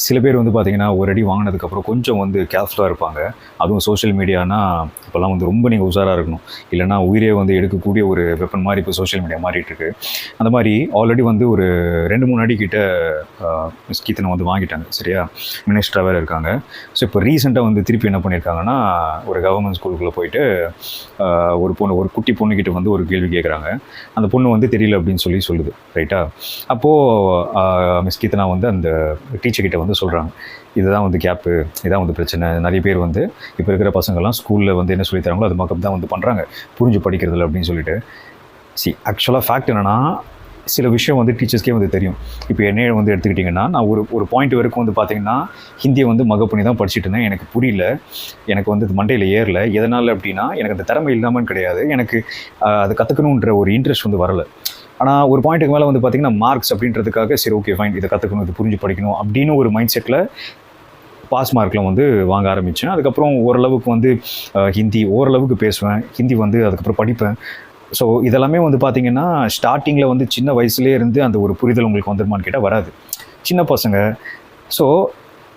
சில பேர் வந்து பார்த்தீங்கன்னா, ஒரு அடி வாங்கினதுக்கப்புறம் கொஞ்சம் வந்து கேர்ஃபுல்லாக இருப்பாங்க. அதுவும் சோஷியல் மீடியானா, இப்போலாம் வந்து ரொம்ப நீங்கள் உஷாரா இருக்கணும். இல்லைனா உயிரே வந்து எடுக்கக்கூடிய ஒரு வெப்பன் மாரி இப்போ சோஷியல் மீடியா மாறிட்டுருக்கு. அந்த மாரி ஆல்ரெடி வந்து ஒரு 2, 3 அடி கிட்ட மிஸ் கீர்த்தனா வந்து வாங்கிட்டாங்க. சரியா? மினிஸ்டரா வேற இருக்காங்க. ஸோ இப்போ ரீசென்ட்டா வந்து திருப்பி என்ன பண்ணியிருக்காங்கன்னா, ஒரு கவர்மெண்ட் ஸ்கூலுக்குள்ள போயிட்டு ஒரு குட்டி பொண்ணுகிட்ட வந்து ஒரு கேள்வி கேட்குறாங்க. அந்த பொண்ணு வந்து தெரியல அப்படின்னு சொல்லுது. ரைட்டா? அப்போது மிஸ் கீர்த்தனா வந்து அந்த டீச்சர் கிட்ட வந்து சொல்கிறாங்க, இதுதான் வந்து கேப்பு, இதான் வந்து பிரச்சனை. நிறைய பேர் வந்து இப்போ இருக்கிற பசங்கள்லாம் ஸ்கூலில் வந்து என்ன சொல்லி தராங்களோ அது மக்கப் தான் வந்து பண்ணுறாங்க, புரிஞ்சு படிக்கிறதில்ல அப்படின்னு சொல்லிட்டு. ஆக்சுவலாக ஃபேக்ட் என்னென்னா, சில விஷயம் வந்து டீச்சர்ஸ்க்கே வந்து தெரியும். இப்போ என்னைய வந்து எடுத்துக்கிட்டிங்கன்னா, நான் ஒரு பாயிண்ட் வரைக்கும் வந்து பார்த்தீங்கன்னா, ஹிந்தியை வந்து மகப் பண்ணி தான் படிச்சுட்டு இருந்தேன். எனக்கு புரியல, எனக்கு வந்து மண்டையில் ஏறல. எதனால் அப்படின்னா, எனக்கு அந்த திறமை இல்லாமல் கிடையாது, எனக்கு அது கற்றுக்கணுன்ற ஒரு இன்ட்ரெஸ்ட் வந்து வரலை. ஆனால் ஒரு பாயிண்ட்டுக்கு மேலே வந்து பார்த்திங்கன்னா, மார்க்ஸ் அப்படின்றதுக்காக சரி ஓகே ஃபைன், இதை கற்றுக்கணும், இது புரிஞ்சு படிக்கணும் அப்படின்னு ஒரு மைண்ட் செட்டில் பாஸ் மார்க்லாம் வந்து வாங்க ஆரம்பித்தேன். அதுக்கப்புறம் ஓரளவுக்கு வந்து ஹிந்தி ஓரளவுக்கு பேசுவேன், ஹிந்தி வந்து அதுக்கப்புறம் படிப்பேன். ஸோ இதெல்லாமே வந்து பார்த்திங்கன்னா, ஸ்டார்டிங்கில் வந்து சின்ன வயசுலேயே இருந்து அந்த ஒரு புரிதல் உங்களுக்கு வந்துருமான்னு கேட்டால் வராது. சின்ன பசங்க. ஸோ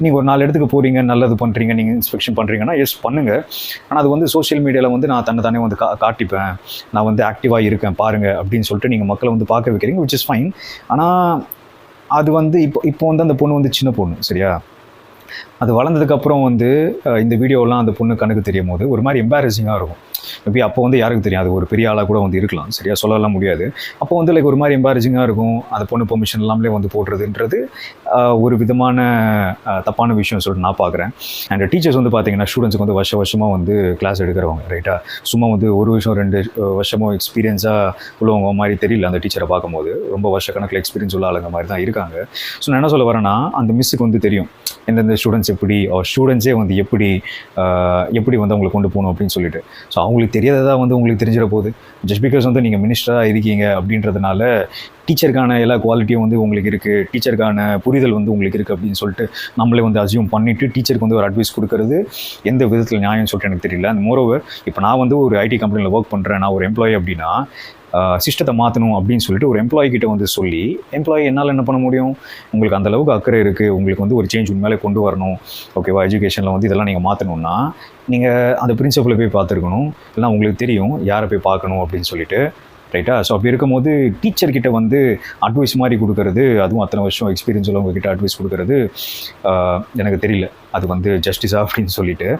நீங்கள் ஒரு 4 இடத்துக்கு போகிறீங்க, நல்லது பண்ணுறீங்க, நீங்கள் இன்ஸ்பெக்ஷன் பண்ணுறீங்கன்னா எஸ் பண்ணுங்கள். ஆனால் அது வந்து சோஷியல் மீடியாவில் வந்து நான் தானே வந்து காட்டிப்பேன், நான் வந்து ஆக்டிவாக இருக்கேன் பாருங்கள் அப்படின்னு சொல்லிட்டு நீங்கள் மக்களை வந்து பார்க்க வைக்கிறீங்க, விச் இஸ் ஃபைன். ஆனால் அது வந்து இப்போ வந்து அந்த பொண்ணு வந்து சின்ன பொண்ணு, சரியா? அது வளர்ந்ததுக்கப்புறம் வந்து இந்த வீடியோலாம் அந்த பொண்ணு கண்ணுக்கு தெரியும் போது ஒரு மாதிரி எம்பாரசிங்காக இருக்கும். மேபி அப்போ வந்து யாருக்கு தெரியும், அது ஒரு பெரிய ஆளாக கூட வந்து இருக்கலாம், சரியா? சொல்லலாம் முடியாது. அப்போ வந்து லைக் ஒரு மாதிரி எம்பாரசிங்காக இருக்கும். அந்த பொண்ணு பெர்மிஷன் இல்லாமலே வந்து போடுறதுன்றது ஒரு விதமான தப்பான விஷயம் சொல்லிட்டு நான் பார்க்குறேன். அண்ட் டீச்சர்ஸ் வந்து பார்த்தீங்கன்னா, ஸ்டூடெண்ட்ஸுக்கு வந்து வருஷமாக வந்து கிளாஸ் எடுக்கிறவங்க, ரைட்டாக? சும்மா வந்து 1 வருஷம் 2 வருஷமோ எக்ஸ்பீரியன்ஸாக உள்ளவங்க மாதிரி தெரியல அந்த டீச்சரை பார்க்கும்போது. ரொம்ப வருஷக்கணக்கில் எக்ஸ்பீரியன்ஸ் உள்ள ஆளுங்க மாதிரி தான் இருக்காங்க. ஸோ நான் என்ன சொல்ல வரேன்னா, அந்த மிஸ்ஸுக்கு வந்து தெரியும் எந்தெந்த ஸ்டூடெண்ட்ஸ் எப்படி ஸ்டூடெண்ட்ஸே வந்து எப்படி வந்து அவங்களை கொண்டு போகணும் அப்படின்னு சொல்லிட்டு. ஸோ அவங்களுக்கு தெரியாததாக வந்து உங்களுக்கு தெரிஞ்சிட போகுது. ஜஸ்ட் பிகாஸ் வந்து நீங்கள் மினிஸ்டராக இருக்கீங்க அப்படின்றதுனால டீச்சருக்கான எல்லா குவாலிட்டியும் வந்து உங்களுக்கு இருக்குது, டீச்சருக்கான புரிதல் வந்து உங்களுக்கு இருக்குது அப்படின்னு சொல்லிட்டு நம்மளே வந்து அசியூம் பண்ணிவிட்டு டீச்சருக்கு வந்து ஒரு அட்வைஸ் கொடுக்கறது எந்த விதத்தில் நியாயம்னு சொல்லிட்டு எனக்கு தெரியல. அண்ட் மோரோவர், இப்போ நான் வந்து ஒரு ஐடி கம்பெனியில் ஒர்க் பண்ணுறேன், நான் ஒரு எம்ப்ளாயி அப்படின்னா சிஸ்டத்தை மாற்றணும் அப்படின்னு சொல்லிட்டு ஒரு எம்ப்ளாயி கிட்ட வந்து சொல்லி, எம்ப்ளாயி என்னால் என்ன பண்ண முடியும்? உங்களுக்கு அந்தளவுக்கு அக்கறை இருக்குது, உங்களுக்கு வந்து ஒரு சேஞ்ச் உண்மையிலே கொண்டு வரணும், ஓகேவா? எஜுகேஷனில் வந்து இதெல்லாம் நீங்கள் மாற்றணும்னா நீங்கள் அந்த பிரின்சிபலை போய் பார்த்துருக்கணும், இல்லைனா உங்களுக்கு தெரியும் யாரை போய் பார்க்கணும் அப்படின்னு சொல்லிட்டு, ரைட்டா? ஸோ அப்படி இருக்கும்போது டீச்சர்கிட்ட வந்து அட்வைஸ் மாதிரி கொடுக்கறது, அதுவும் அத்தனை வருஷம் எக்ஸ்பீரியன்ஸ் உள்ளவங்க கிட்ட அட்வைஸ் கொடுக்கறது எனக்கு தெரியல அது வந்து ஜஸ்டிஸா அப்படின்னு சொல்லிட்டு.